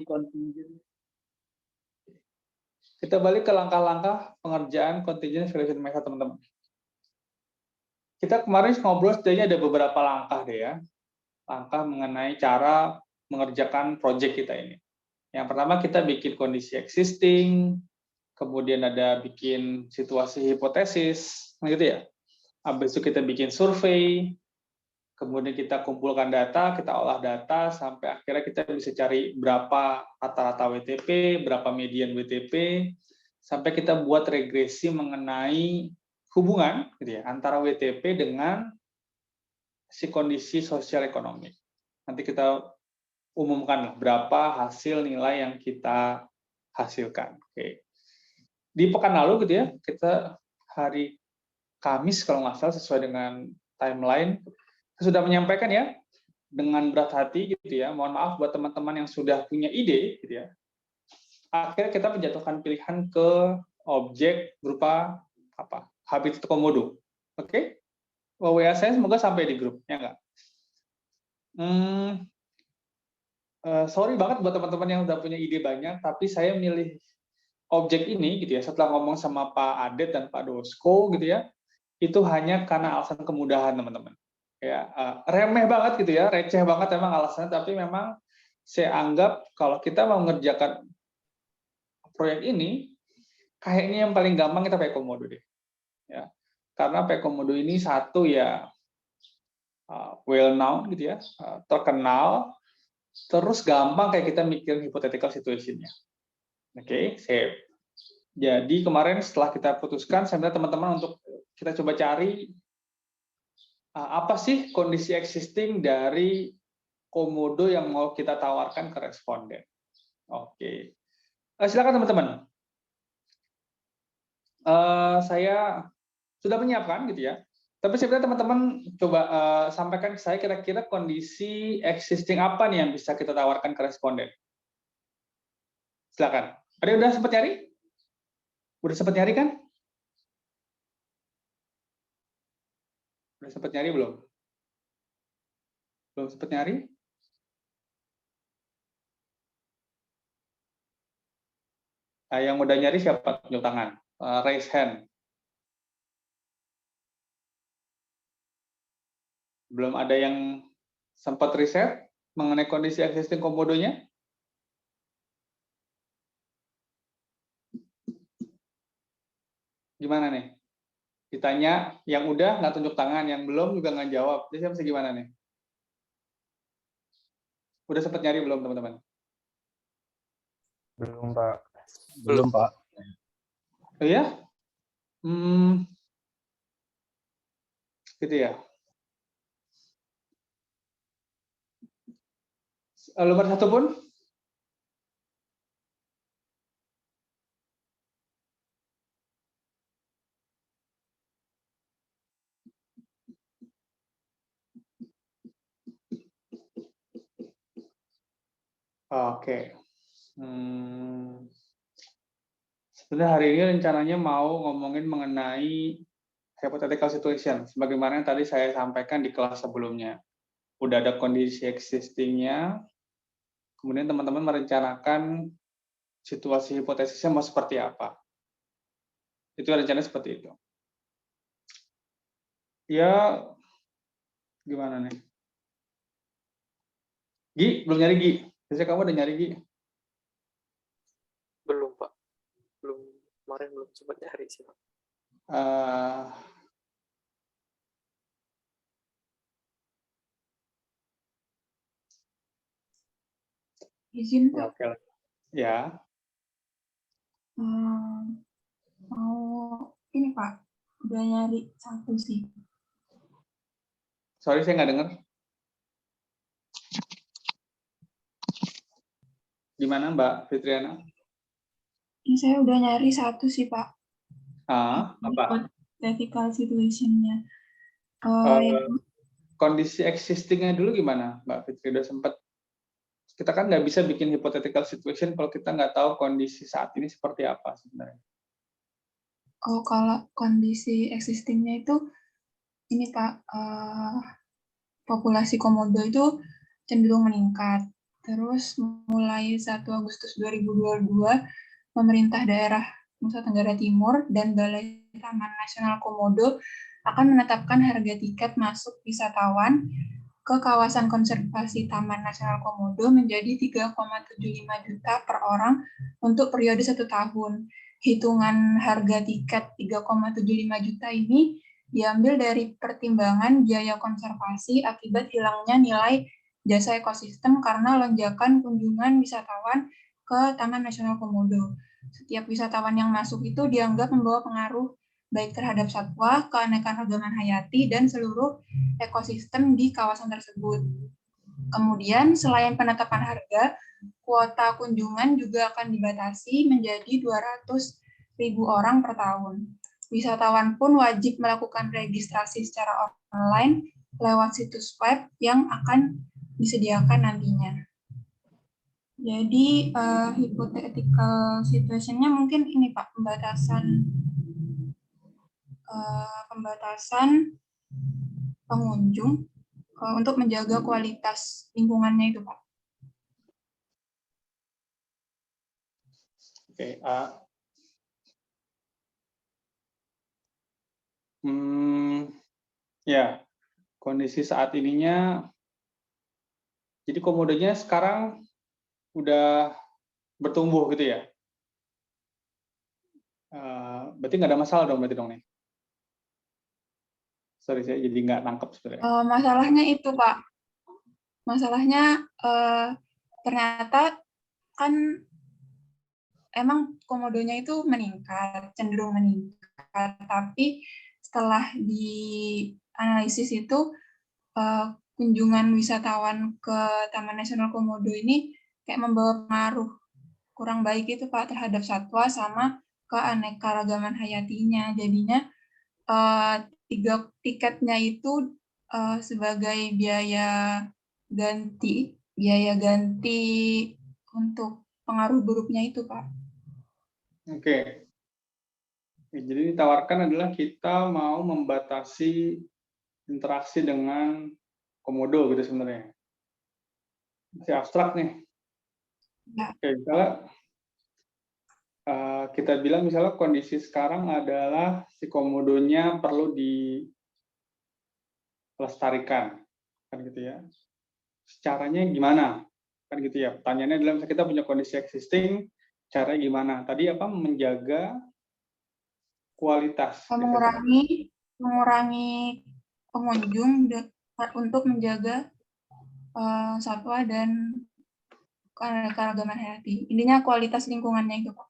contingent. Kita balik ke langkah-langkah pengerjaan contingent valuation method, teman-teman. Kita kemarin ngobrol setidaknya ada beberapa langkah deh ya. Langkah mengenai cara mengerjakan project kita ini. Yang pertama kita bikin kondisi existing, kemudian ada bikin situasi hipotesis, gitu ya. Habis itu kita bikin survei, kemudian kita kumpulkan data, kita olah data, sampai akhirnya kita bisa cari berapa rata-rata WTP, berapa median WTP, sampai kita buat regresi mengenai hubungan gitu ya, antara WTP dengan si kondisi sosial ekonomi. Nanti kita umumkan berapa hasil nilai yang kita hasilkan. Oke. Di pekan lalu gitu ya, kita hari Kamis kalau nggak salah sesuai dengan timeline, sudah menyampaikan ya dengan berat hati gitu ya. Mohon maaf buat teman-teman yang sudah punya ide gitu ya. Akhirnya kita menjatuhkan pilihan ke objek berupa apa? Habitat komodo. Oke? WA saya semoga sampai di grup, ya nggak? Sorry banget buat teman-teman yang udah punya ide banyak, tapi saya milih objek ini gitu ya, setelah ngomong sama Pak Adet dan Pak Dosko gitu ya, itu hanya karena alasan kemudahan teman-teman. Ya, remeh banget gitu ya, receh banget emang alasannya, tapi memang saya anggap kalau kita mau mengerjakan proyek ini, kayaknya yang paling gampang kita pakai komodo deh. Ya. Karena pakai komodo ini satu ya well known gitu ya, terkenal, terus gampang kayak kita mikirin hypothetical situation-nya. Oke, sip. Jadi kemarin setelah kita putuskan, saya minta teman-teman untuk kita coba cari apa sih kondisi existing dari komodo yang mau kita tawarkan ke responden. Oke, silakan teman-teman. Saya sudah menyiapkan gitu ya. Tapi sebenarnya teman-teman coba sampaikan ke saya kira-kira kondisi existing apa nih yang bisa kita tawarkan ke responden. Silakan. Ada yang udah sempat nyari? Udah sempat nyari kan? Udah sempat nyari belum? Belum sempat nyari? Nah, yang udah nyari siapa? Tunjuk tangan. Raise hand. Belum ada yang sempat riset mengenai kondisi existing komodonya? Gimana nih? Ditanya, yang udah nggak tunjuk tangan, yang belum juga nggak jawab. Jadi saya mesti gimana nih? Udah sempat nyari belum teman-teman? Belum, Pak. Belum, Pak. Oh ya? Gitu ya. Lembar satu pun? Oke. Sebenarnya hari ini rencananya mau ngomongin mengenai hypothetical situation, sebagaimana yang tadi saya sampaikan di kelas sebelumnya. Udah ada kondisi existing-nya, kemudian teman-teman merencanakan situasi hipotesisnya mau seperti apa. Itu rencananya seperti itu. Ya, gimana nih? Gi, belum nyari Gi? Biasanya kamu udah nyari Gi? Belum, Pak. Kemarin belum sempat nyari sih, Pak. Izin, Pak. Oke. Ya. Mau ini, Pak. Udah nyari satu sih. Sorry, saya nggak dengar. Gimana, Mbak Fitriana? Ini saya udah nyari satu sih, Pak. Apa? Hypothetical situation-nya. Kondisi existing-nya dulu gimana, Mbak Fitri? Udah sempat, kita kan nggak bisa bikin hypothetical situation kalau kita nggak tahu kondisi saat ini seperti apa sebenarnya. Oh, kalau kondisi existing-nya itu, ini Pak, populasi komodo itu cenderung meningkat. Terus mulai 1 Agustus 2022, pemerintah daerah Nusa Tenggara Timur dan Balai Taman Nasional Komodo akan menetapkan harga tiket masuk wisatawan ke kawasan konservasi Taman Nasional Komodo menjadi 3,75 juta per orang untuk periode 1 tahun. Hitungan harga tiket 3,75 juta ini diambil dari pertimbangan biaya konservasi akibat hilangnya nilai jasa ekosistem karena lonjakan kunjungan wisatawan ke Taman Nasional Komodo. Setiap wisatawan yang masuk itu dianggap membawa pengaruh baik terhadap satwa, keanekaragaman hayati, dan seluruh ekosistem di kawasan tersebut. Kemudian, selain penetapan harga, kuota kunjungan juga akan dibatasi menjadi 200.000 orang per tahun. Wisatawan pun wajib melakukan registrasi secara online lewat situs web yang akan disediakan nantinya. Jadi hypothetical situation-nya mungkin ini Pak, pembatasan pengunjung untuk menjaga kualitas lingkungannya itu Pak. Oke, ya, kondisi saat ininya, jadi komodonya sekarang udah bertumbuh gitu ya? Berarti nggak ada masalah dong berarti dong nih? Sorry, saya jadi nggak nangkep sebenarnya. Masalahnya itu Pak, masalahnya ternyata kan emang komodonya itu meningkat, cenderung meningkat, tapi setelah dianalisis itu kunjungan wisatawan ke Taman Nasional Komodo ini kayak membawa pengaruh kurang baik itu Pak terhadap satwa sama keanekaragaman hayatinya. Jadinya 3 tiketnya itu sebagai biaya ganti untuk pengaruh buruknya itu Pak. Oke. Jadi ditawarkan adalah kita mau membatasi interaksi dengan komodo gitu sebenarnya. Masih abstrak nih. Ya. Oke, misalnya kita bilang misalnya kondisi sekarang adalah si komodonya perlu dilestarikan, kan gitu ya. Caranya gimana? Kan gitu ya. Pertanyaannya adalah misalnya kita punya kondisi existing, caranya gimana? Tadi apa? Menjaga kualitas. Mengurangi pengunjung untuk menjaga satwa dan keanekaragaman hayati. Intinya kualitas lingkungannya itu Pak.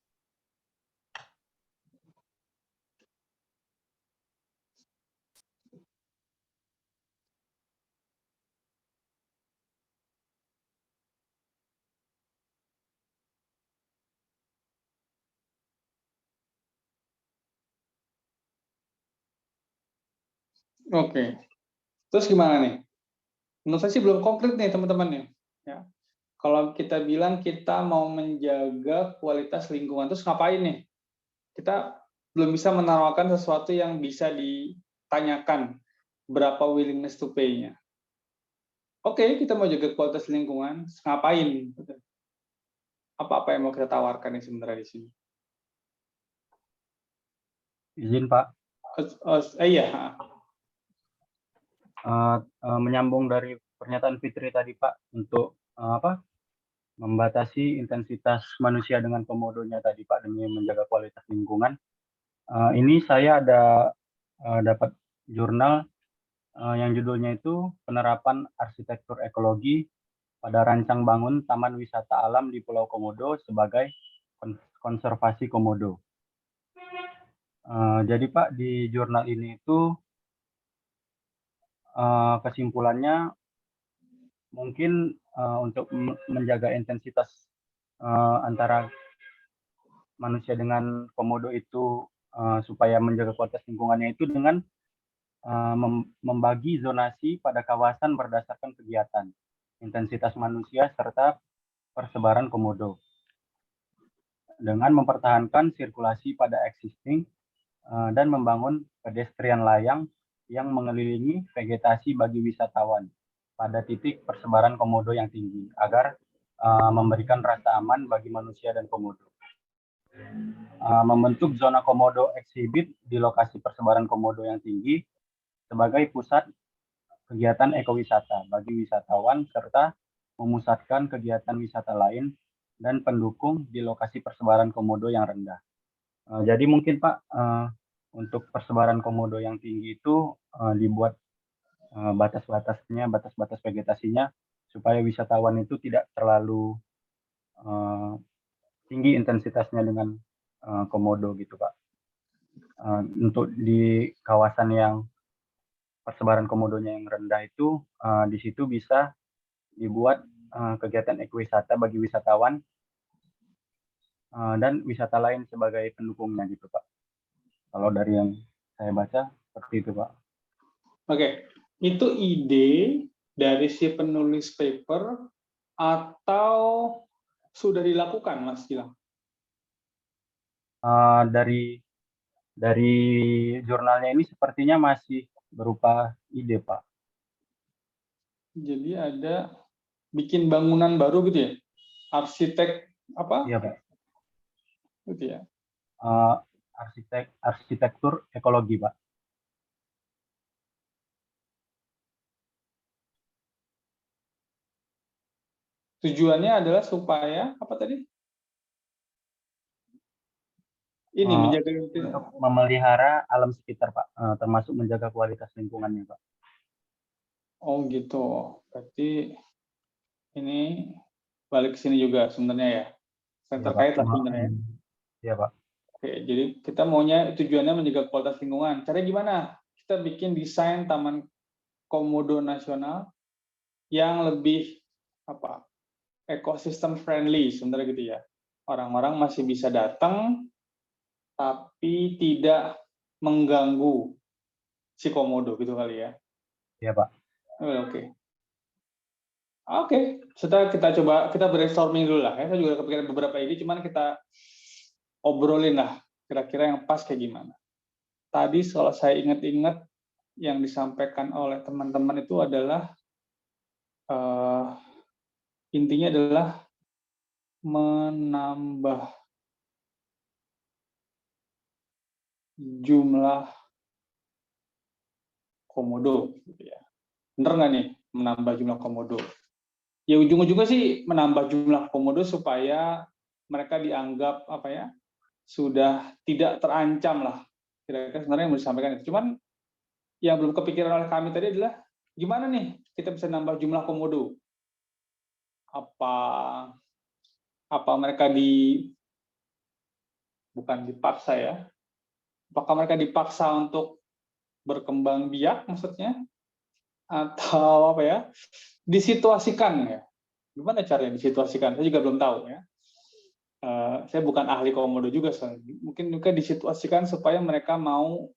Oke. Terus gimana nih? Menurut saya sih belum konkret nih teman-teman nih. Ya. Kalau kita bilang kita mau menjaga kualitas lingkungan, terus ngapain nih? Kita belum bisa menawarkan sesuatu yang bisa ditanyakan berapa willingness to pay-nya. Oke, kita mau jaga kualitas lingkungan, ngapain? Apa yang mau kita tawarkan nih sebenarnya di sini? Izin Pak. Iya. Menyambung dari pernyataan Fitri tadi Pak untuk membatasi intensitas manusia dengan komodonya tadi Pak demi menjaga kualitas lingkungan. Ini saya ada dapat jurnal yang judulnya itu Penerapan Arsitektur Ekologi pada Rancang Bangun Taman Wisata Alam di Pulau Komodo sebagai Konservasi Komodo. Jadi Pak, di jurnal ini itu kesimpulannya mungkin untuk menjaga intensitas antara manusia dengan komodo itu supaya menjaga kualitas lingkungannya itu dengan membagi zonasi pada kawasan berdasarkan kegiatan, intensitas manusia, serta persebaran komodo. Dengan mempertahankan sirkulasi pada existing dan membangun pedestrian layang yang mengelilingi vegetasi bagi wisatawan pada titik persebaran komodo yang tinggi, agar memberikan rasa aman bagi manusia dan komodo. Membentuk zona komodo exhibit di lokasi persebaran komodo yang tinggi sebagai pusat kegiatan ekowisata bagi wisatawan serta memusatkan kegiatan wisata lain dan pendukung di lokasi persebaran komodo yang rendah. Jadi mungkin Pak, untuk persebaran komodo yang tinggi itu dibuat batas-batasnya, batas-batas vegetasinya supaya wisatawan itu tidak terlalu tinggi intensitasnya dengan komodo gitu Pak. Untuk di kawasan yang persebaran komodonya yang rendah itu, di situ bisa dibuat kegiatan ekowisata bagi wisatawan dan wisata lain sebagai pendukungnya gitu Pak. Kalau dari yang saya baca seperti itu Pak. Oke, itu ide dari si penulis paper atau sudah dilakukan Mas Gilang? Dari jurnalnya ini sepertinya masih berupa ide Pak. Jadi ada bikin bangunan baru gitu ya? Arsitek apa? Iya Pak. Gitu ya. Arsitektur ekologi Pak. Tujuannya adalah supaya apa tadi? Ini menjaga untuk memelihara alam sekitar Pak, termasuk menjaga kualitas lingkungannya Pak. Oh gitu. Berarti ini balik ke sini juga sebenarnya ya. Iya, Terkait Pak. lah sebenarnya. Iya Pak. Oke, jadi kita maunya tujuannya menjaga kualitas lingkungan. Caranya gimana? Kita bikin desain Taman Komodo Nasional yang lebih apa? Ekosistem friendly sebenarnya gitu ya. Orang-orang masih bisa datang tapi tidak mengganggu si komodo gitu kali ya. Iya Pak. Oke, setelah kita brainstorming dulu lah. Saya juga kepikiran beberapa ide, cuman kita obrolin lah kira-kira yang pas kayak gimana. Tadi kalau saya ingat-ingat yang disampaikan oleh teman-teman itu adalah intinya adalah menambah jumlah komodo, gitu ya. Bener nggak nih menambah jumlah komodo? Ya ujung-ujungnya sih menambah jumlah komodo supaya mereka dianggap apa ya sudah tidak terancam lah. Kira-kira sebenarnya yang mau disampaikan itu. Cuman yang belum kepikiran oleh kami tadi adalah gimana nih kita bisa nambah jumlah komodo? Apa mereka bukan dipaksa ya? Apakah mereka dipaksa untuk berkembang biak maksudnya? Atau apa ya? Disituasikan ya? Gimana caranya disituasikan? Saya juga belum tahu ya. Saya bukan ahli komodo juga, mungkin juga disituasikan supaya mereka mau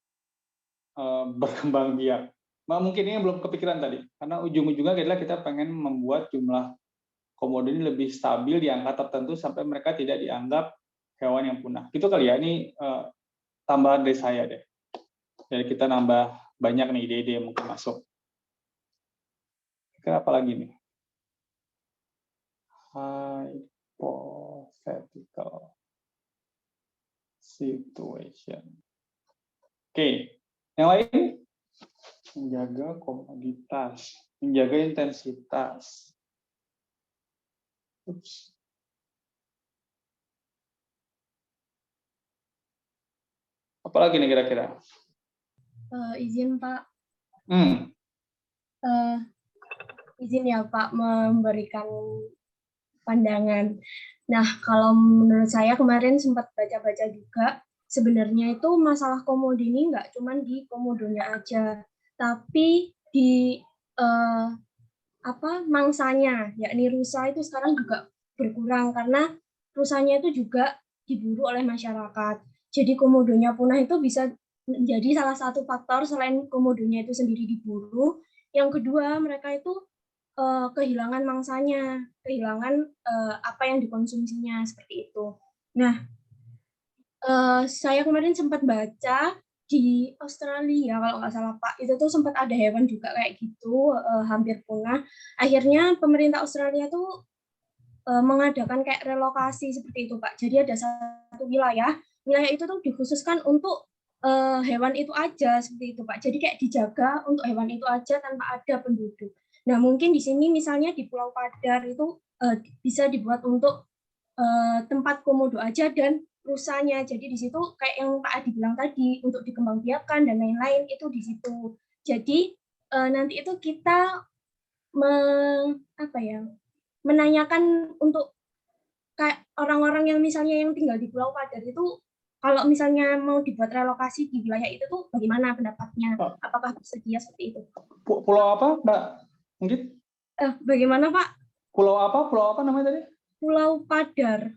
berkembang biak. Mungkin ini belum kepikiran tadi, karena ujung-ujungnya adalah kita pengen membuat jumlah komodo ini lebih stabil di angka tertentu sampai mereka tidak dianggap hewan yang punah. Gitu kali ya, ini tambahan dari saya deh. Jadi kita nambah banyak nih ide-ide yang mungkin masuk. Kira apa lagi nih? Hypothetical situation. Oke, yang lain? Menjaga komoditas, menjaga intensitas. Ups. Apalagi nih kira-kira? Izin Pak. Hmm. Izin ya Pak memberikan pandangan. Nah, kalau menurut saya kemarin sempat baca-baca juga, sebenarnya itu masalah komodo ini nggak cuma di komodonya aja, tapi di mangsanya, yakni rusa itu sekarang juga berkurang karena rusanya itu juga diburu oleh masyarakat. Jadi komodonya punah itu bisa menjadi salah satu faktor selain komodonya itu sendiri diburu. Yang kedua, mereka itu kehilangan mangsanya, kehilangan apa yang dikonsumsinya seperti itu. Nah, saya kemarin sempat baca di Australia kalau nggak salah Pak, itu tuh sempat ada hewan juga kayak gitu hampir punah. Akhirnya pemerintah Australia tuh mengadakan kayak relokasi seperti itu, Pak. Jadi ada satu wilayah itu tuh dikhususkan untuk hewan itu aja seperti itu, Pak. Jadi kayak dijaga untuk hewan itu aja tanpa ada penduduk. Nah, mungkin di sini misalnya di Pulau Padar itu bisa dibuat untuk tempat komodo aja dan rusanya. Jadi di situ kayak yang Pak Adi bilang tadi untuk dikembangbiakan dan lain-lain itu di situ. Jadi nanti itu kita menanyakan untuk kayak orang-orang yang misalnya yang tinggal di Pulau Padar itu kalau misalnya mau dibuat relokasi di wilayah itu tuh bagaimana pendapatnya? Apakah bersedia seperti itu? Pulau apa, Mbak? Mungkin? Bagaimana, Pak? Pulau apa? Pulau apa namanya tadi? Pulau Padar.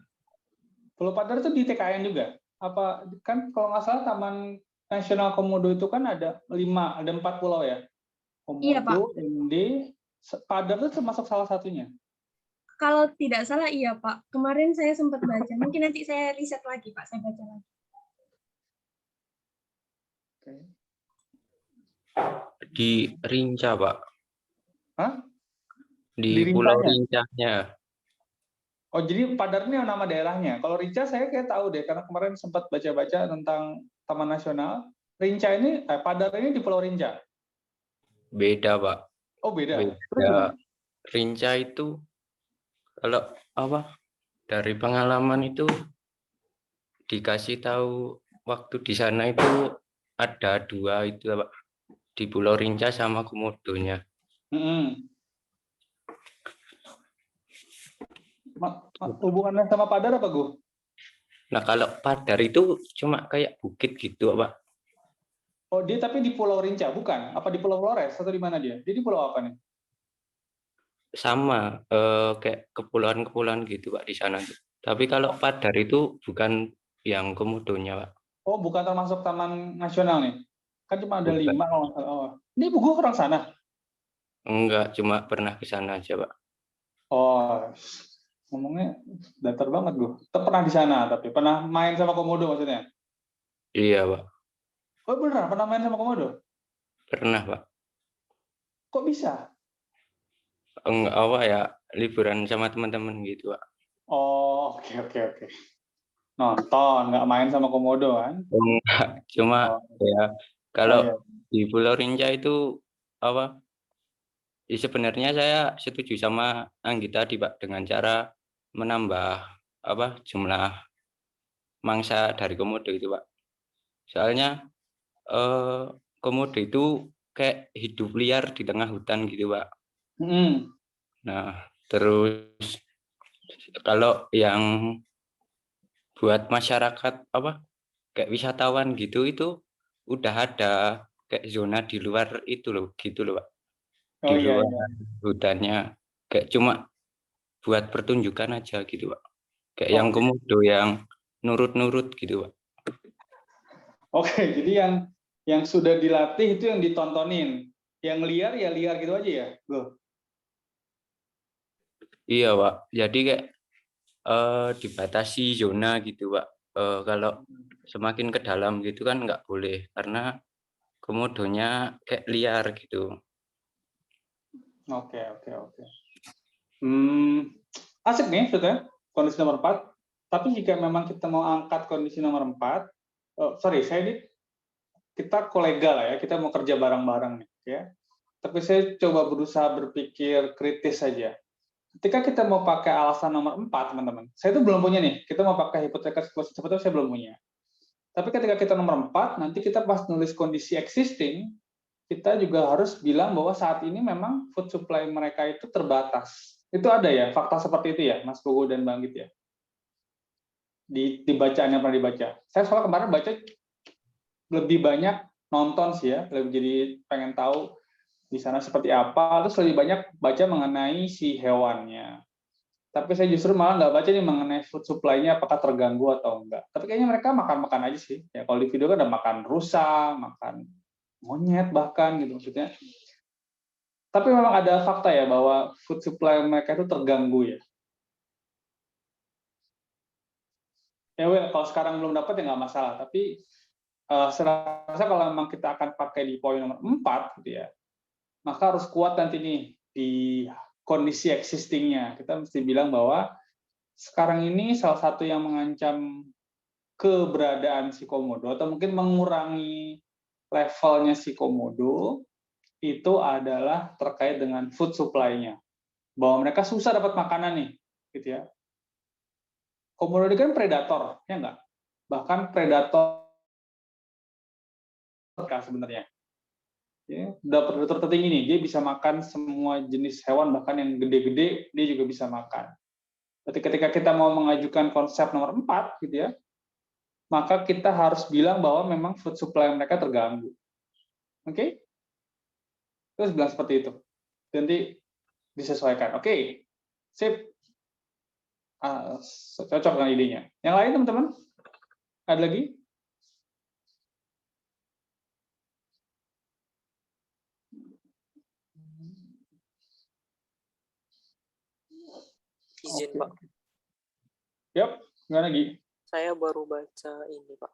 Pulau Padar itu di TKN juga? Apa kan kalau nggak salah Taman Nasional Komodo itu kan ada 4 pulau ya? Komodo, iya, Pak. Ende, Padar itu termasuk salah satunya. Kalau tidak salah iya, Pak. Kemarin saya sempat baca. Mungkin nanti saya riset lagi, Pak. Saya baca lagi. Di Rinca, Pak. Hah? Di Pulau Rincanya. Oh, jadi Padar ini nama daerahnya. Kalau Rinca saya kayak tahu deh, karena kemarin sempat baca-baca tentang Taman Nasional. Rinca ini, Padar ini di Pulau Rinca? Beda, Pak. Oh, beda. Beda. Rinca itu, kalau dari pengalaman itu, dikasih tahu waktu di sana itu ada 2 itu, Pak. Di Pulau Rinca sama Komodonya. Hubungannya sama Padar apa, Gu? Nah, kalau Padar itu cuma kayak bukit gitu, Pak. Oh, dia tapi di Pulau Rinca, bukan? Apa di Pulau Flores atau di mana dia? Dia di pulau apa nih? Sama, kayak kepulauan-kepulauan gitu, Pak, di sana. Tapi kalau Padar itu bukan yang Komodonya, Pak. Oh, bukan termasuk Taman Nasional nih? Kan cuma ada Bukan. 5 kalau nggak salah. Oh. Ini Gu orang sana? Enggak, cuma pernah ke sana aja, Pak. Oh, ngomongnya datar banget, Gu. Pernah di sana, tapi pernah main sama komodo maksudnya? Iya, Pak. Oh, beneran pernah main sama komodo? Pernah, Pak. Kok bisa? Enggak, ya liburan sama teman-teman gitu, Pak. Oh, oke. Nonton, nggak main sama komodo kan? Enggak, cuma ya kalau di Pulau Rinca itu sebenarnya saya setuju sama Anggi tadi, Pak, dengan cara menambah jumlah mangsa dari komodo itu, Pak. Soalnya komodo itu kayak hidup liar di tengah hutan gitu, Pak. Nah, terus kalau yang buat masyarakat kayak wisatawan gitu itu udah ada kayak zona di luar itu loh, gitu loh, Pak. Di luar hutannya kayak cuma buat pertunjukan aja gitu, Pak. Kayak yang komodo yang nurut-nurut gitu, Pak. Oke, jadi yang sudah dilatih itu yang ditontonin. Yang liar ya liar gitu aja ya, Go? Iya, Pak. Jadi kayak dibatasi zona gitu, Pak. Kalau semakin ke dalam gitu kan nggak boleh karena komodonya kayak liar gitu. Oke. Asik nih, sudah kondisi nomor 4. Tapi jika memang kita mau angkat kondisi nomor 4, kita kolega lah ya, kita mau kerja bareng-bareng nih, ya. Tapi saya coba berusaha berpikir kritis saja. Ketika kita mau pakai alasan nomor 4, teman-teman, saya itu belum punya nih, kita mau pakai hipotesis sebetulnya saya belum punya. Tapi ketika kita nomor 4, nanti kita pas nulis kondisi existing, kita juga harus bilang bahwa saat ini memang food supply mereka itu terbatas. Itu ada ya, fakta seperti itu ya, Mas Pugu dan Bang Git ya? Di bacaan yang pernah dibaca. Saya soalnya kemarin baca lebih banyak nonton sih ya, lebih jadi pengen tahu di sana seperti apa, terus lebih banyak baca mengenai si hewannya. Tapi saya justru malah nggak baca nih mengenai food supply-nya apakah terganggu atau enggak. Tapi kayaknya mereka makan-makan aja sih. Ya kalau di video kan ada makan rusa, makan monyet bahkan gitu maksudnya. Tapi memang ada fakta ya bahwa food supply mereka itu terganggu ya. Ya well, kalau sekarang belum dapat ya nggak masalah. Tapi saya rasa kalau memang kita akan pakai di poin nomor 4 gitu ya, maka harus kuat nanti nih di kondisi existing-nya. Kita mesti bilang bahwa sekarang ini salah satu yang mengancam keberadaan si komodo atau mungkin mengurangi levelnya si komodo itu adalah terkait dengan food supply-nya. Bahwa mereka susah dapat makanan nih, gitu ya. Komodo ini kan predator, ya enggak? Bahkan predator sebenarnya. Ya, predator tertinggi nih, dia bisa makan semua jenis hewan, bahkan yang gede-gede dia juga bisa makan. Berarti ketika kita mau mengajukan konsep nomor 4, gitu ya, maka kita harus bilang bahwa memang food supply mereka terganggu. Oke? Terus bilang seperti itu. Nanti disesuaikan. Oke. Sip. Cocok dengan idenya. Yang lain, teman-teman? Ada lagi? Izin, Oke. Pak. Yap, gimana lagi? Saya baru baca ini, Pak.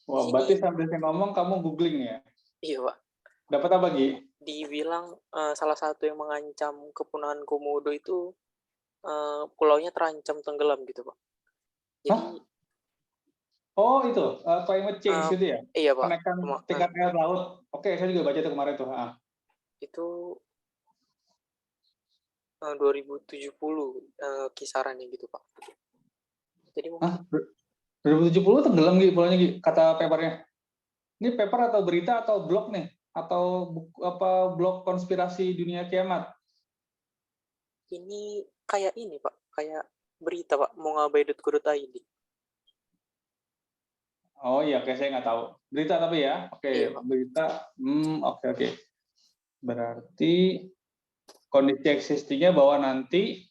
Wah, berarti sambil saya ngomong kamu googling ya? Iya, Pak. Dapat apa, Gi? Dibilang salah satu yang mengancam kepunahan komodo itu pulaunya terancam tenggelam gitu, Pak. Jadi, oh, itu climate change gitu ya? Iya, Pak. Kenaikan tingkat air laut. Oke, saya juga baca itu kemarin tuh. Itu 2070 kisarannya gitu, Pak. Jadi mungkin 2070 tenggelam Gi, pulaunya Gi, kata papernya. Ini paper atau berita atau blog nih? Atau blog konspirasi dunia kiamat? ini kayak ini, Pak. Kayak berita, Pak. mongabai.co.id. Oh iya, oke, saya nggak tahu. Berita tapi ya? Oke, Iya, Pak. berita. Oke. Berarti kondisi existingnya bahwa nanti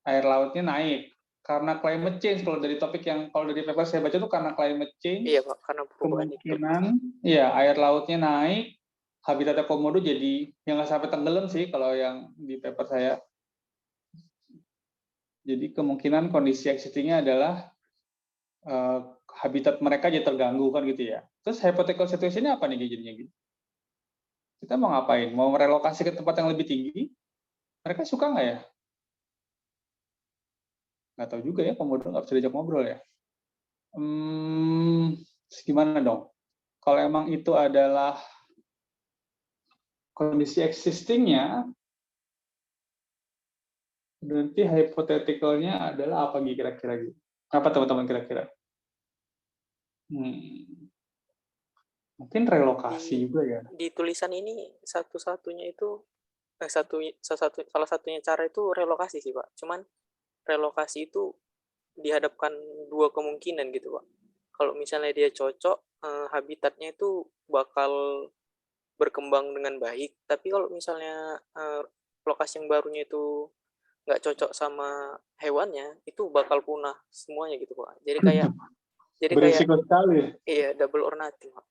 air lautnya naik. Karena climate change, kalau dari topik yang, kalau dari paper saya baca itu karena climate change, Iya, Pak. Karena perubahan iklim. kemungkinan, ya air lautnya naik, habitatnya komodo jadi, yang nggak sampai tenggelam sih, kalau yang di paper saya. Jadi kemungkinan kondisi existingnya adalah habitat mereka jadi terganggu kan gitu ya. Terus hypothetical situation-nya apa nih jadinya gitu? Kita mau ngapain? Mau merelokasi ke tempat yang lebih tinggi? Mereka suka nggak ya? Nggak tahu juga ya, komodo nggak bisa diajak ngobrol ya. Gimana dong? Kalau emang itu adalah kondisi existing-nya, berarti hypothetical-nya adalah apa kira-kira gitu? Apa teman-teman kira-kira? Mungkin relokasi juga ya. Di tulisan ini satu-satunya itu salah satunya cara itu relokasi sih, Pak. Cuman relokasi itu dihadapkan dua kemungkinan gitu, Pak. Kalau misalnya dia cocok, habitatnya itu bakal berkembang dengan baik. Tapi kalau misalnya lokasi yang barunya itu nggak cocok sama hewannya, itu bakal punah semuanya gitu, Pak. Jadi kayak berisiko sekali. Iya, double or nothing, Pak.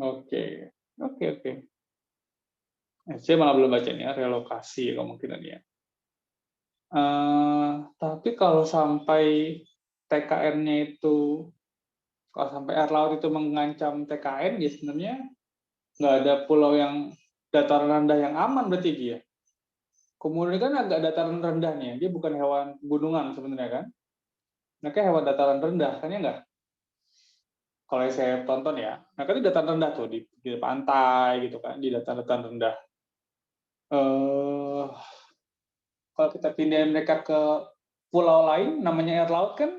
Oke. Saya malah belum baca nih ya, relokasi kemungkinannya. Tapi kalau sampai TKN-nya itu, kalau sampai air laut itu mengancam TKN, ya sebenarnya nggak ada pulau yang dataran rendah yang aman berarti dia. Kemudian kan agak dataran rendah nih, dia bukan hewan gunungan sebenarnya kan. Mereka hewan dataran rendah, kan ya nggak? Kalau yang saya tonton ya, mereka itu dataran rendah tuh, di pantai gitu kan, di dataran rendah. Kalau kita pindahin mereka ke pulau lain, namanya air laut kan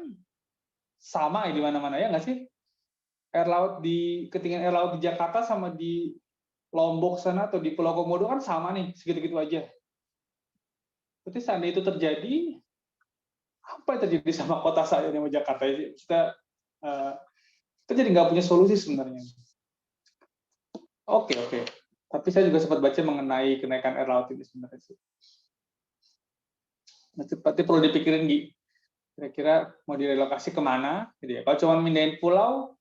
sama ya di mana-mana ya nggak sih? Air laut ketinggian air laut di Jakarta sama di Lombok sana atau di Pulau Komodo kan sama nih, segitu-gitu aja. Berarti seandainya itu terjadi, apa yang terjadi sama kota saya sama Jakarta? Kita jadi nggak punya solusi sebenarnya. Oke. Tapi saya juga sempat baca mengenai kenaikan air laut ini sebenarnya sih. Berarti perlu dipikirin, Gi. Kira-kira mau direlokasi kemana? Gitu ya. Kalau cuma mindahin pulau,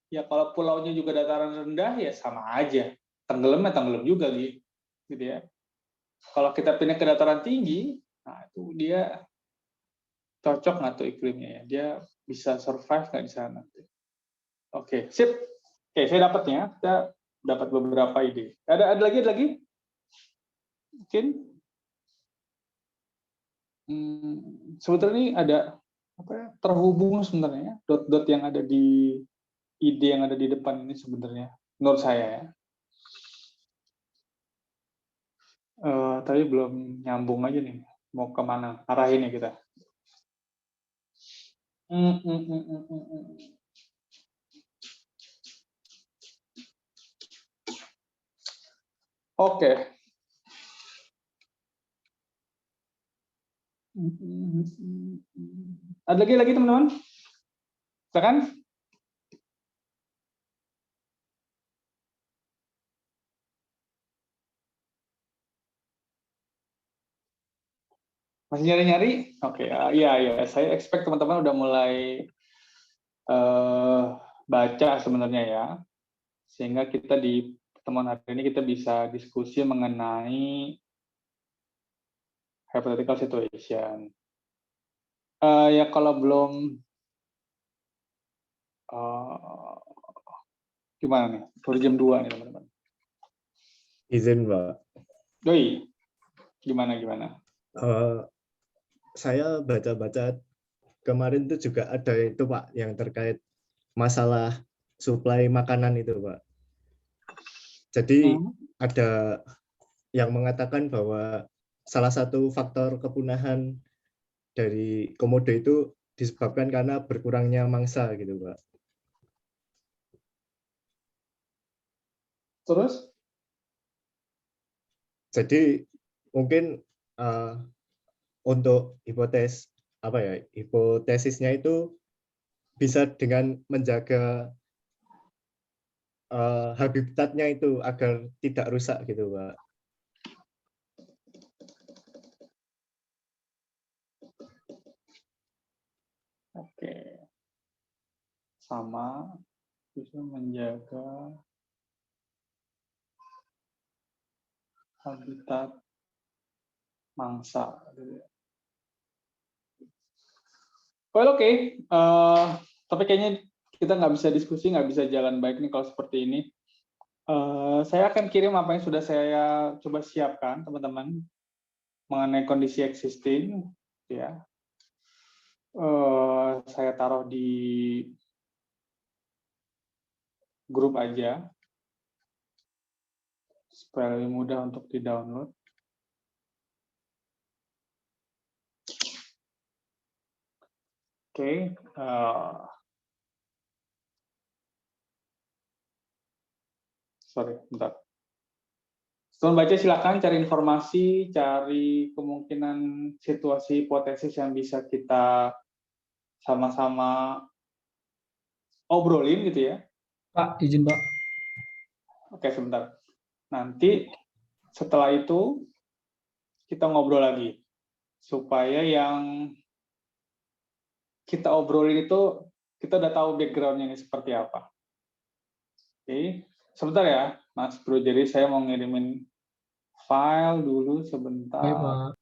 ya kalau pulaunya juga dataran rendah, ya sama aja. Tenggelam juga, Gi. Gitu ya. Kalau kita pindah ke dataran tinggi, nah itu dia cocok nggak tuh iklimnya ya? Dia bisa survive nggak di sana? Oke, sip. Oke, saya dapatnya. Kita dapat beberapa ide. Ada lagi? Mungkin? sebetulnya ini ada apa ya, terhubung sebenarnya dot-dot yang ada di ide yang ada di depan ini sebenarnya menurut saya ya. Tapi belum nyambung aja nih mau kemana arahinnya kita. Oke. Ada lagi teman-teman? Silakan. Masih nyari-nyari? Oke, iya. Saya expect teman-teman udah mulai baca sebenarnya ya. Sehingga kita di pertemuan hari ini kita bisa diskusi mengenai hypothetical situation. Ya kalau belum gimana nih? Baru jam 2 nih teman-teman. Izin, Pak. Doi, gimana? Saya baca-baca kemarin itu juga ada itu, Pak, yang terkait masalah suplai makanan itu, Pak. Jadi ada yang mengatakan bahwa salah satu faktor kepunahan dari komodo itu disebabkan karena berkurangnya mangsa gitu, Pak. Terus? Jadi mungkin untuk hipotesisnya itu bisa dengan menjaga habitatnya itu agar tidak rusak gitu, Pak. Oke. Sama bisa menjaga habitat mangsa. Well, oke. Tapi kayaknya kita nggak bisa diskusi, nggak bisa jalan baik nih kalau seperti ini. Saya akan kirim apa yang sudah saya coba siapkan, teman-teman, mengenai kondisi existing. Ya. Saya taruh di grup aja, supaya lebih mudah untuk di-download. Oke, sorry, bentar. Setelah baca silakan cari informasi, cari kemungkinan situasi hipotesis yang bisa kita sama-sama obrolin gitu ya. Pak, izin Pak. Oke, sebentar. Nanti setelah itu kita ngobrol lagi supaya yang kita obrolin itu kita udah tahu background-nya ini seperti apa. Oke, sebentar ya, Mas Bro. Jadi saya mau ngirimin file dulu sebentar. Baik, Pak.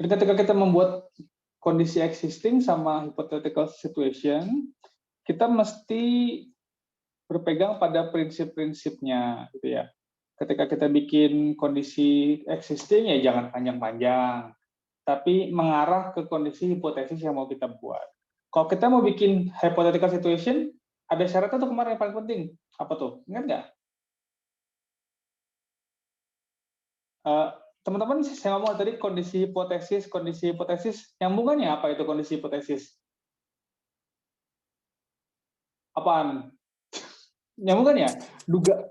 Jadi ketika kita membuat kondisi existing sama hypothetical situation, kita mesti berpegang pada prinsip-prinsipnya, gitu ya. Ketika kita bikin kondisi existing, ya jangan panjang-panjang, tapi mengarah ke kondisi hipotesis yang mau kita buat. Kalau kita mau bikin hypothetical situation, ada syaratnya tuh kemarin yang paling penting. Apa tuh? Ingat nggak? Teman-teman, saya ngomong tadi kondisi hipotesis, nyambungannya apa itu kondisi hipotesis? Apaan? Nyambungannya? Duga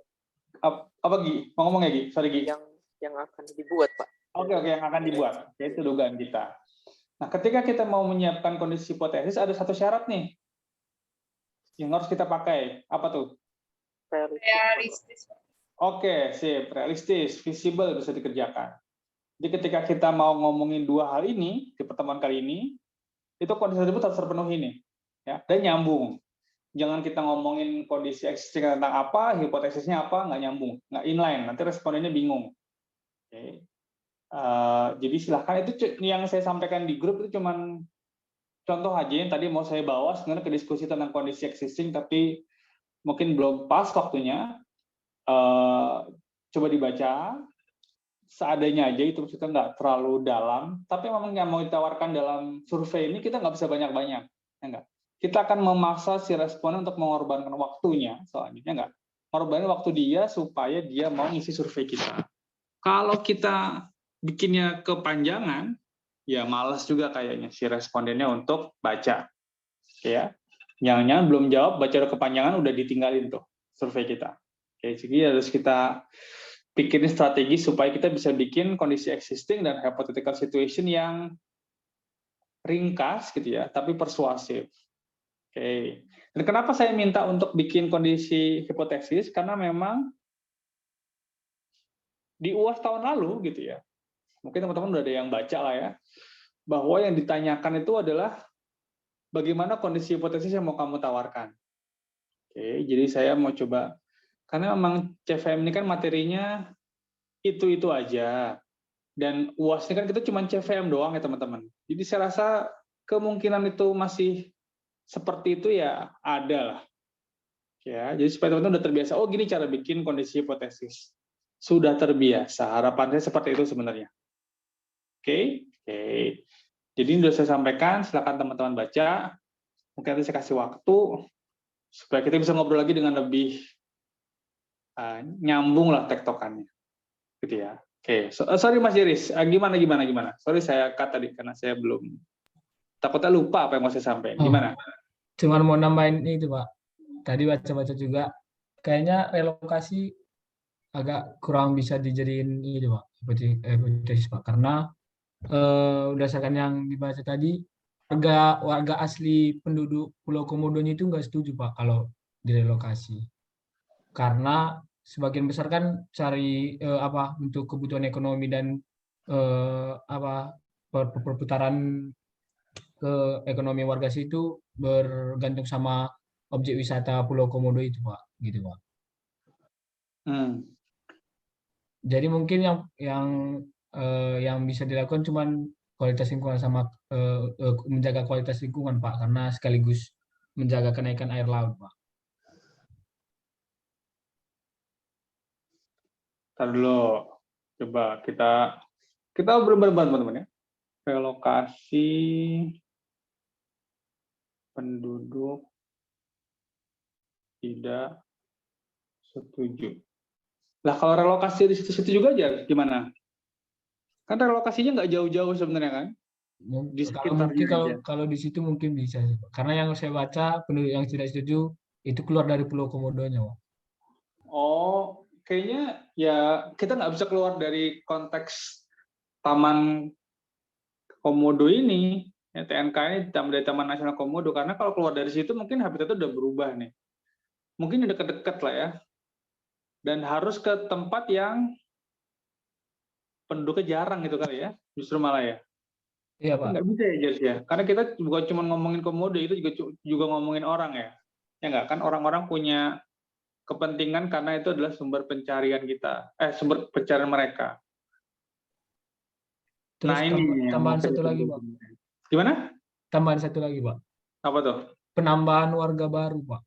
apa Gi? Mau ngomong ya Gi? Sorry Gi. Yang akan dibuat, Pak. Oke, yang akan dibuat. Itu dugaan kita. Nah, ketika kita mau menyiapkan kondisi hipotesis, ada satu syarat nih yang harus kita pakai. Apa tuh? Realistis. Oke, sip. Realistis, visible, bisa dikerjakan. Jadi ketika kita mau ngomongin dua hal ini, di pertemuan kali ini, itu kondisi tersebut harus terpenuhi nih. Ya, dan nyambung. Jangan kita ngomongin kondisi existing tentang apa, hipotesisnya apa, nggak nyambung, nggak inline, nanti respondennya bingung. Oke. Jadi silahkan, itu yang saya sampaikan di grup itu cuman contoh aja yang tadi mau saya bawa sebenarnya ke diskusi tentang kondisi existing, tapi mungkin belum pas waktunya, coba dibaca seadanya aja, itu kita nggak terlalu dalam, tapi memang yang mau ditawarkan dalam survei ini kita nggak bisa banyak-banyak, ya nggak? Kita akan memaksa si responden untuk mengorbankan waktunya, soalnya, ya nggak? Mengorbankan waktu dia supaya dia mau ngisi survei kita. Kalau kita bikinnya kepanjangan, ya malas juga kayaknya si respondennya untuk baca, ya. Jangan-jangan belum jawab, baca kepanjangan udah ditinggalin tuh survei kita. Oke, jadi harus kita pikirin strategi supaya kita bisa bikin kondisi existing dan hypothetical situation yang ringkas gitu ya, tapi persuasif. Oke. Dan kenapa saya minta untuk bikin kondisi hipotesis? Karena memang di UAS tahun lalu gitu ya, mungkin teman-teman udah ada yang baca lah ya, bahwa yang ditanyakan itu adalah bagaimana kondisi hipotesis yang mau kamu tawarkan. Oke, jadi saya mau coba, karena memang CVM ini kan materinya itu aja. Dan UAS ini kan kita cuma CVM doang ya teman-teman. Jadi saya rasa kemungkinan itu masih seperti itu ya ada lah. Ya, jadi supaya teman-teman udah terbiasa, oh gini cara bikin kondisi hipotesis. Sudah terbiasa, harapan saya seperti itu sebenarnya. Oke. Jadi ini sudah saya sampaikan, silakan teman-teman baca. Mungkin nanti saya kasih waktu supaya kita bisa ngobrol lagi dengan lebih nyambung lah tektokannya, gitu ya. Oke, sorry Mas Jeris, gimana? Sorry saya cut tadi karena saya belum, takutnya lupa apa yang mau saya sampaikan. Gimana? Cuman mau nambahin itu Pak. Tadi baca-baca juga, kayaknya relokasi agak kurang bisa dijadiin ini Pak, hipotesis Pak, karena berdasarkan yang dibaca tadi, warga asli penduduk Pulau Komodonya itu nggak setuju Pak kalau direlokasi, karena sebagian besar kan cari untuk kebutuhan ekonomi dan perputaran ke ekonomi warga situ bergantung sama objek wisata Pulau Komodo itu Pak, gitu Pak. Jadi mungkin yang bisa dilakukan cuman kualitas lingkungan sama menjaga kualitas lingkungan Pak, karena sekaligus menjaga kenaikan air laut Pak. Ntar dulu, coba kita berdebat teman-teman ya. Relokasi penduduk tidak setuju. Lah kalau relokasi di situ-situ juga aja gimana? Kan relokasinya nggak jauh-jauh sebenarnya kan? Di kalau di situ mungkin bisa, karena yang saya baca penduduk yang tidak setuju itu keluar dari Pulau Komodonya Pak. Oh, kayaknya ya kita nggak bisa keluar dari konteks Taman Komodo ini, ya, TNK ini dari Taman Nasional Komodo, karena kalau keluar dari situ mungkin habitatnya udah berubah nih. Mungkin udah deket-deket lah ya. Dan harus ke tempat yang penduduknya jarang gitu kali ya, justru malah ya. Iya Pak. Nggak bisa ya Jers ya, karena kita bukan cuma ngomongin Komodo, itu juga ngomongin orang ya. Ya nggak, kan orang-orang punya kepentingan karena itu adalah sumber pencarian kita, sumber pencarian mereka. Terus nah ini tambahan satu lagi Pak. Gimana? Tambahan satu lagi Pak. Apa tuh? Penambahan warga baru Pak.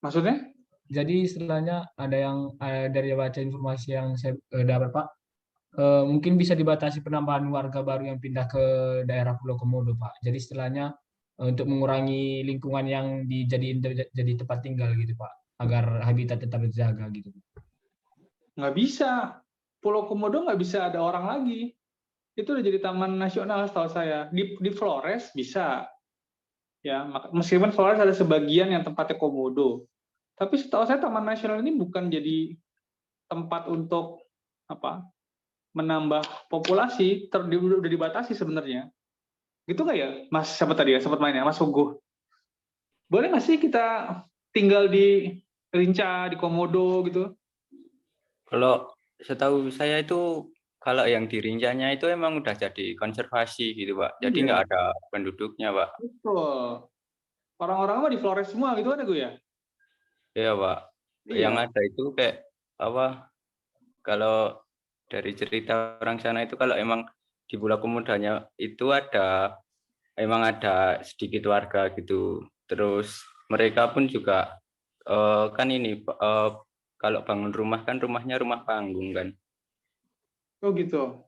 Maksudnya? Jadi istilahnya ada yang dari baca informasi yang saya dapat Pak, mungkin bisa dibatasi penambahan warga baru yang pindah ke daerah Pulau Komodo Pak. Jadi istilahnya untuk mengurangi lingkungan yang dijadiin jadi tempat tinggal gitu Pak, agar habitat tetap terjaga gitu. Nggak bisa. Pulau Komodo nggak bisa ada orang lagi. Itu udah jadi taman nasional setahu saya. Di Flores bisa. Ya, meskipun Flores ada sebagian yang tempatnya Komodo. Tapi setahu saya taman nasional ini bukan jadi tempat untuk menambah populasi, udah dibatasi sebenarnya. Gitu nggak ya, Mas? Siapa tadi ya sempat main ya, Mas Hugo? Boleh nggak sih kita tinggal di Rinca, di Komodo gitu? Kalau setahu saya itu kalau yang di Rincanya itu emang udah jadi konservasi gitu Pak. Jadi nggak ada penduduknya Pak. Betul. Orang-orang mah di Flores semua gitu kan ya gue ya? Iya Pak. Iya. Yang ada itu kayak kalau dari cerita orang sana itu kalau emang di Pulau Komodanya itu emang ada sedikit warga gitu. Terus mereka pun juga kan ini kalau bangun rumah kan rumahnya rumah panggung kan. Oh gitu.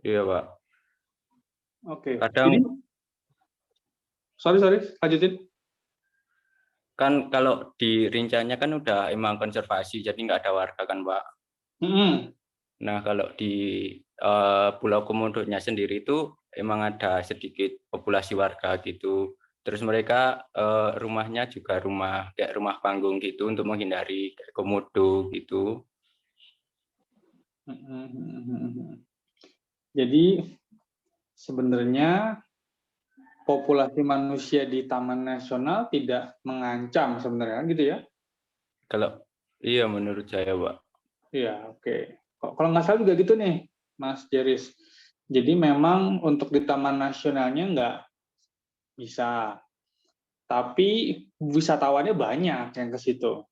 Iya Pak. Oke. Kadang Jadi, sorry, lanjutin. kan kalau di rincanya kan udah emang konservasi, jadi nggak ada warga kan Pak. Nah kalau di Pulau Komodonya sendiri itu emang ada sedikit populasi warga gitu. Terus mereka rumahnya juga kayak rumah panggung gitu untuk menghindari kayak komodo gitu. Jadi sebenarnya populasi manusia di Taman Nasional tidak mengancam sebenarnya gitu ya? Kalau iya menurut saya Pak. Iya, oke. Kalau nggak salah juga gitu nih, Mas Jeris. Jadi memang untuk di Taman Nasionalnya nggak bisa, tapi wisatawannya banyak yang ke situ.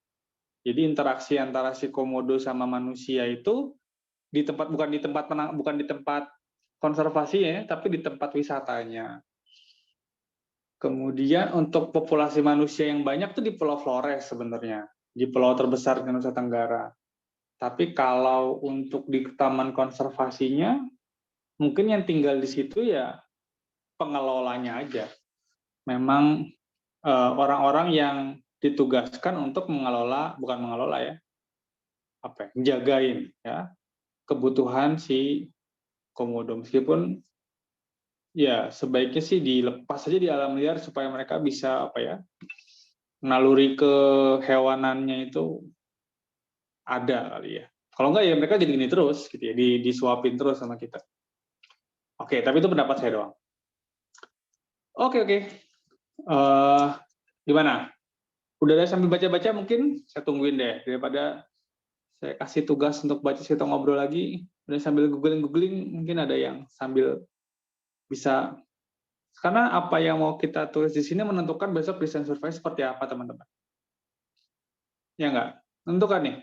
Jadi interaksi antara si komodo sama manusia itu di tempat bukan di tempat konservasi ya, tapi di tempat wisatanya. Kemudian untuk populasi manusia yang banyak tuh di Pulau Flores sebenarnya, di pulau terbesar di Nusa Tenggara. Tapi kalau untuk di taman konservasinya, mungkin yang tinggal di situ ya pengelolanya aja. Memang orang-orang yang ditugaskan untuk bukan mengelola ya, jagain ya kebutuhan si komodo. Meskipun ya sebaiknya sih dilepas aja di alam liar supaya mereka bisa naluri kehewanannya itu ada kali ya. Kalau enggak ya mereka jadi gini terus gitu ya, disuapin terus sama kita. Oke, tapi itu pendapat saya doang. Oke. Gimana? Udah ada sambil baca-baca mungkin saya tungguin deh daripada saya kasih tugas untuk baca kita ngobrol lagi. Udah sambil googling mungkin ada yang sambil bisa, karena apa yang mau kita tulis di sini menentukan besok desain survei seperti apa teman-teman. Ya nggak? Menentukan nih.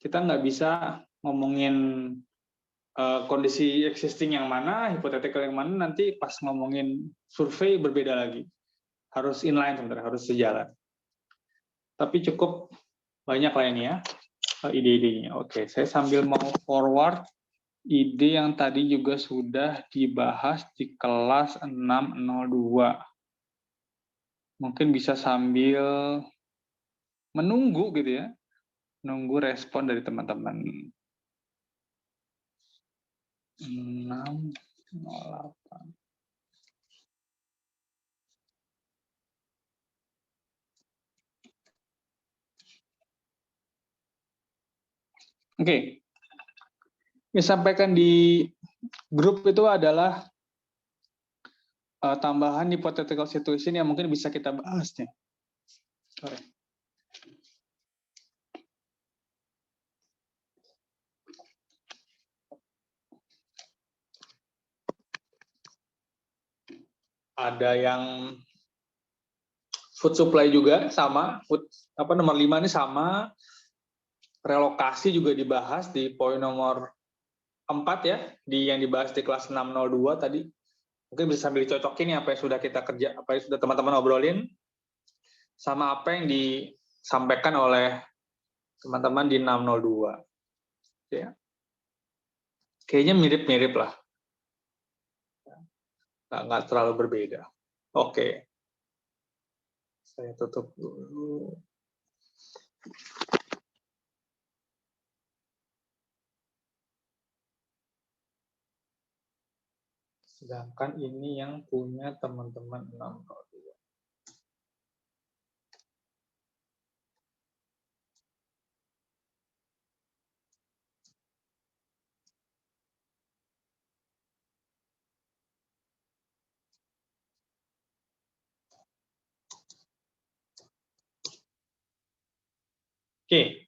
Kita nggak bisa ngomongin kondisi existing yang mana, hypothetical yang mana, nanti pas ngomongin survei berbeda lagi. Harus inline sebenarnya, harus sejalan. Tapi cukup banyak lah ini ya, ide-idenya. Oke, saya sambil mau forward ide yang tadi juga sudah dibahas di kelas 602. Mungkin bisa sambil menunggu gitu ya, nunggu respon dari teman-teman. 608. Oke. Disampaikan di grup itu adalah tambahan hypothetical situation yang mungkin bisa kita bahas nih. Sorry. Ada yang food supply juga sama, nomor 5 ini sama, relokasi juga dibahas di poin nomor 4 ya, yang dibahas di kelas 602 tadi. Mungkin bisa sambil dicocokin ya apa yang sudah kita kerja, apa yang sudah teman-teman obrolin, sama apa yang disampaikan oleh teman-teman di 602. Ya. Kayaknya mirip-mirip lah. Nggak terlalu berbeda. Oke. Saya tutup dulu. Sedangkan ini yang punya teman-teman 602. Oke.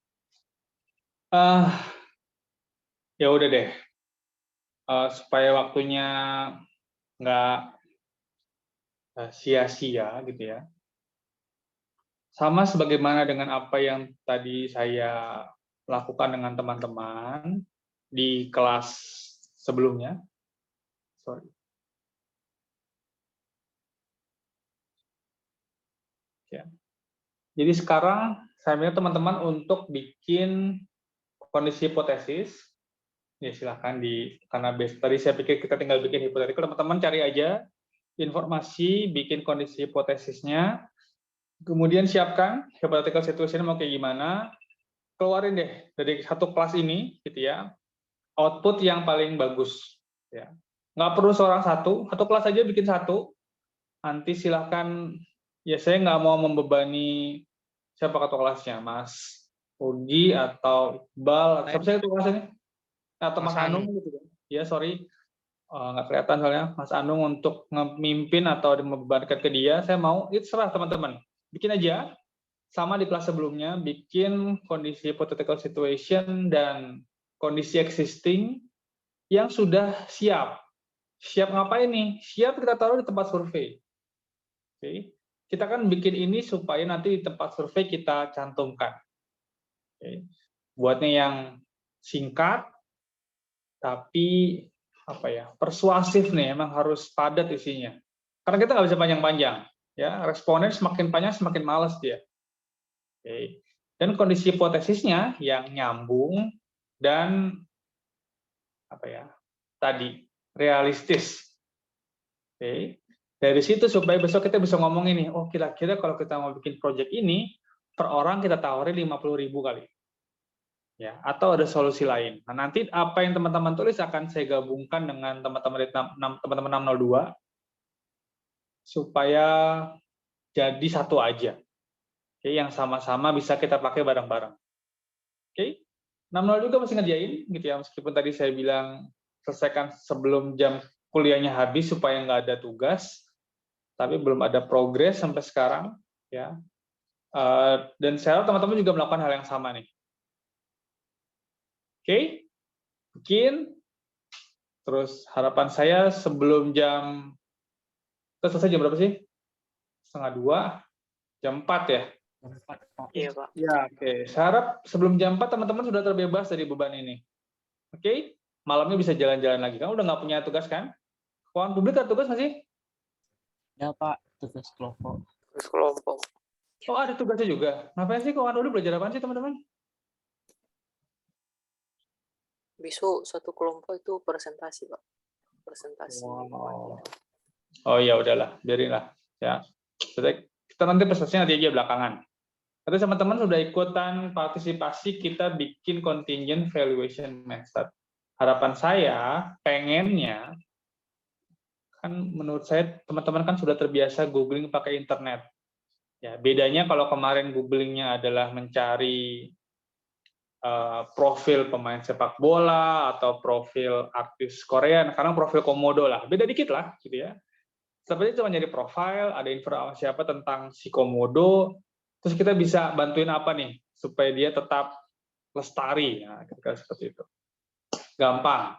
Ya udah deh. Supaya waktunya nggak sia-sia gitu ya. Sama sebagaimana dengan apa yang tadi saya lakukan dengan teman-teman di kelas sebelumnya. Sorry. Ya. Jadi sekarang saya minta teman-teman untuk bikin kondisi hipotesis. Ya silahkan karena tadi saya pikir kita tinggal bikin hipotetikal, teman-teman cari aja informasi, bikin kondisi hipotesisnya, kemudian siapkan hypothetical situation mau kayak gimana, keluarin deh dari satu kelas ini, gitu ya, output yang paling bagus. Ya. Nggak perlu seorang satu kelas aja bikin satu, nanti silahkan, ya saya nggak mau membebani siapa ketua kelasnya, Mas Ugi atau Iqbal, siapa saya ketua kelasnya? Atau Mas Anung gitu kan. Ya, sorry. Nggak kelihatan soalnya. Mas Anung untuk memimpin atau membebankan ke dia, saya mau, itu serah teman-teman. Bikin aja, sama di kelas sebelumnya, bikin kondisi hypothetical situation dan kondisi existing yang sudah siap. Siap ngapain nih? Siap kita taruh di tempat survei. Oke. Kita kan bikin ini supaya nanti di tempat survei kita cantumkan. Oke. Buatnya yang singkat, tapi persuasif nih, emang harus padat isinya. Karena kita nggak bisa panjang-panjang, ya. Responden semakin panjang semakin malas dia. Oke. Dan kondisi hipotesisnya yang nyambung dan tadi realistis. Oke. Dari situ supaya besok kita bisa ngomong ini, oh kira-kira kalau kita mau bikin project ini per orang kita tawarin 50.000 kali. Ya, atau ada solusi lain. Nah, nanti apa yang teman-teman tulis akan saya gabungkan dengan teman-teman 602 supaya jadi satu aja. Oke, yang sama-sama bisa kita pakai bareng-bareng. Oke. 602 juga masih ngerjain gitu ya, meskipun tadi saya bilang selesaikan sebelum jam kuliahnya habis supaya nggak ada tugas, tapi belum ada progres sampai sekarang ya. Dan saya harap teman-teman juga melakukan hal yang sama nih. Oke, bikin. Terus harapan saya sebelum jam, kita selesai jam berapa sih? 1:30, jam 4 ya? Iya, Pak. Ya, oke. Saya harap sebelum jam 4 teman-teman sudah terbebas dari beban ini. Oke? Malamnya bisa jalan-jalan lagi. Kamu udah nggak punya tugas kan? Keuangan publik ada tugas nggak sih? Ya Pak, tugas kelompok. Terus kelompok. Oh, ada tugasnya juga. Ngapain sih keuangan publik, belajar apaan sih teman-teman? Besok satu kelompok itu presentasi, Pak. Presentasi. Wow. Oh ya udahlah, biarinlah. Ya, kita nanti presentasinya nanti aja belakangan. Tapi teman-teman sudah ikutan partisipasi kita bikin contingent valuation method. Harapan saya, pengennya, kan menurut saya teman-teman kan sudah terbiasa googling pakai internet. Ya, bedanya kalau kemarin googlingnya adalah mencari profil pemain sepak bola atau profil artis Korea, sekarang profil komodo lah, beda dikit lah, gitu ya. Seperti cuma nyari profil, ada informasi apa tentang si komodo, terus kita bisa bantuin apa nih supaya dia tetap lestari, ya, kira-kira seperti itu. Gampang.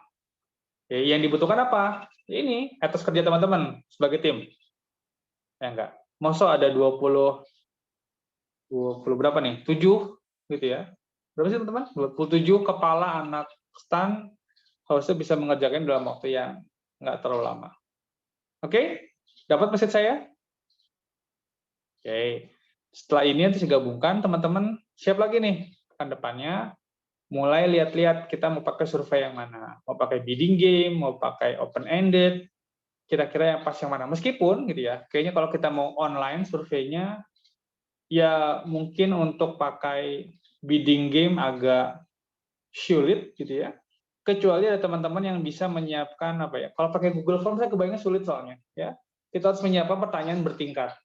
Ya, yang dibutuhkan apa? Ini etos kerja teman-teman sebagai tim. Ya enggak. Masa ada 20 berapa nih? 7 gitu ya. Berapa sih teman-teman? 27 kepala anak stan harusnya bisa mengerjakan dalam waktu yang nggak terlalu lama. Oke? Dapat message saya? Oke. Setelah ini nanti saya gabungkan, teman-teman siap lagi nih pekan depannya. Mulai lihat-lihat kita mau pakai survei yang mana. Mau pakai bidding game, mau pakai open-ended, kira-kira yang pas yang mana. Meskipun gitu ya, kayaknya kalau kita mau online surveinya, ya mungkin untuk pakai bidding game agak sulit gitu ya, kecuali ada teman-teman yang bisa menyiapkan kalau pakai Google Form saya kebayangnya sulit soalnya ya, kita harus menyiapkan pertanyaan bertingkat.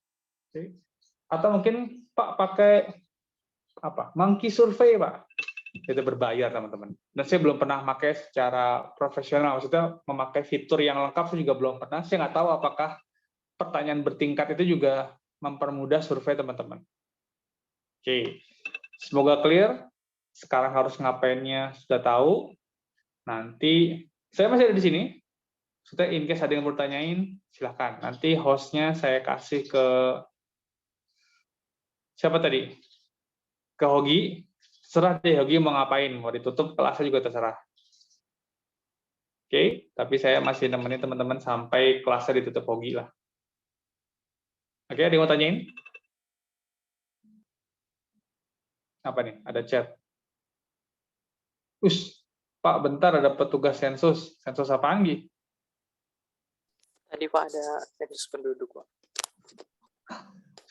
Atau mungkin Pak pakai monkey survey Pak, itu berbayar teman-teman, dan saya belum pernah pakai secara profesional, maksudnya memakai fitur yang lengkap saya juga belum pernah, saya nggak tahu apakah pertanyaan bertingkat itu juga mempermudah survei teman-teman. Oke. Semoga clear. Sekarang harus ngapainnya sudah tahu. Nanti saya masih ada di sini. Sudah, in case ada yang bertanyain, silahkan. Nanti hostnya saya kasih ke siapa tadi? Ke Hogi. Terserah deh Hogi mau ngapain. Mau ditutup kelasnya juga terserah. Oke, tapi saya masih nemenin teman-teman sampai kelasnya ditutup Hogi lah. Oke, ada yang mau tanyain? Apa nih? Ada chat. Pak, bentar ada petugas sensus. Sensus apa, Anggi? Tadi Pak ada sensus penduduk Pak.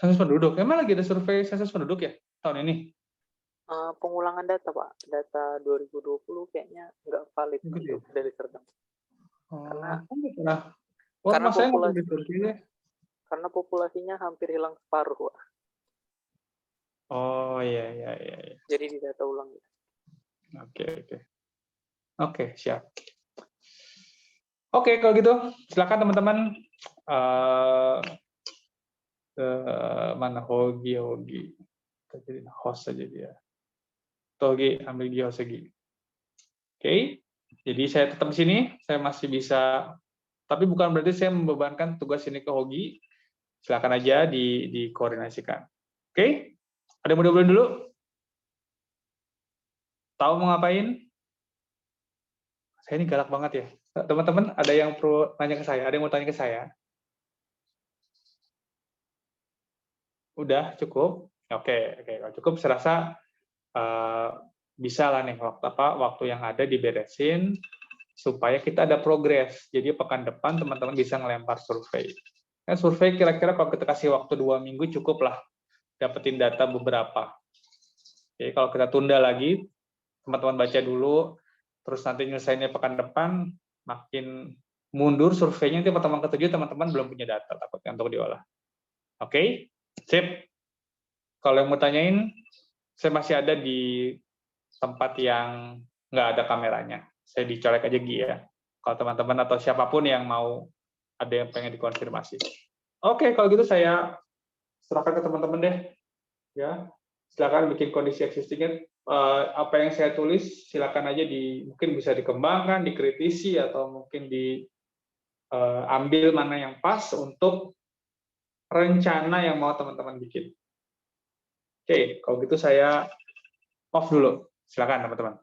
Sensus penduduk. Emang lagi ada survei sensus penduduk ya tahun ini? Pengulangan data Pak. Data 2020 kayaknya nggak valid Gitu ya? untuk dari Serdang. Karena populasinya hampir hilang separuh Pak. Oh iya. Jadi di data ulang. Oke, siap. Oke, kalau gitu silakan teman-teman mana Hogi. Kita jadi host aja dia. Hogi, ambil dia host lagi. Oke. Jadi saya tetap di sini, saya masih bisa, tapi bukan berarti saya membebankan tugas ini ke Hogi. Silakan aja dikoordinasikan. Oke? Ada yang mau diobrolin dulu? Tahu mau ngapain? Saya ini galak banget ya. Teman-teman, ada yang perlu tanya ke saya? Ada yang mau tanya ke saya? Udah cukup? Oke. Kalau cukup, saya rasa bisa lah nih waktu yang ada diberesin supaya kita ada progres. Jadi pekan depan teman-teman bisa ngelempar survei. Kan survei kira-kira kalau kita kasih waktu 2 minggu cukup lah dapetin data beberapa. Jadi kalau kita tunda lagi, teman-teman baca dulu, terus nanti nyelesainnya pekan depan, makin mundur surveinya, nanti pertemuan ke-7 teman-teman belum punya data takutnya untuk diolah. Oke? Sip. Kalau yang mau tanyain, saya masih ada di tempat yang nggak ada kameranya. Saya dicolek aja Gi ya. Kalau teman-teman atau siapapun yang mau ada yang pengen dikonfirmasi. Oke, kalau gitu saya serahkan ke teman-teman deh. Ya, silakan bikin kondisi existing. Apa yang saya tulis silakan aja mungkin bisa dikembangkan, dikritisi atau mungkin diambil mana yang pas untuk rencana yang mau teman-teman bikin. Oke, kalau gitu saya off dulu. Silakan teman-teman.